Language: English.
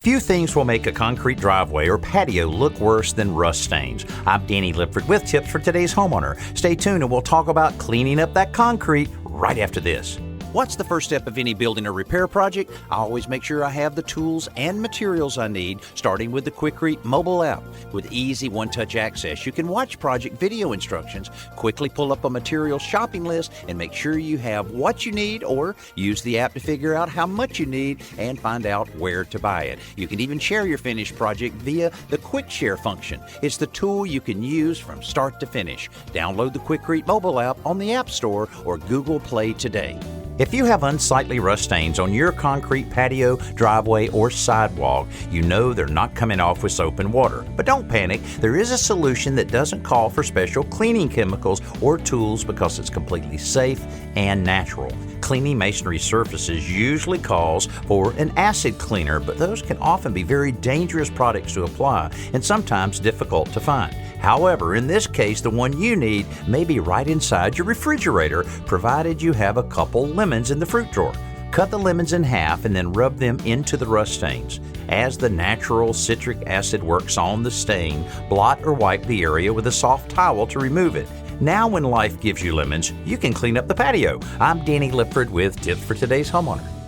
Few things will make a concrete driveway or patio look worse than rust stains. I'm Danny Lipford with tips for today's homeowner. Stay tuned and we'll talk about cleaning up that concrete right after this. What's the first step of any building or repair project? I always make sure I have the tools and materials I need, starting with the Quikrete Mobile app. With easy one-touch access, you can watch project video instructions, quickly pull up a material shopping list, and make sure you have what you need, or use the app to figure out how much you need and find out where to buy it. You can even share your finished project via the Quick Share function. It's the tool you can use from start to finish. Download the Quikrete Mobile app on the App Store or Google Play today. If you have unsightly rust stains on your concrete patio, driveway, or sidewalk, you know they're not coming off with soap and water. But don't panic, there is a solution that doesn't call for special cleaning chemicals or tools because it's completely safe and natural. Cleaning masonry surfaces usually calls for an acid cleaner, but those can often be very dangerous products to apply and sometimes difficult to find. However, in this case, the one you need may be right inside your refrigerator, provided you have a couple lemons in the fruit drawer. Cut the lemons in half and then rub them into the rust stains. As the natural citric acid works on the stain, blot or wipe the area with a soft towel to remove it. Now when life gives you lemons, you can clean up the patio. I'm Danny Lipford with tips for today's homeowner.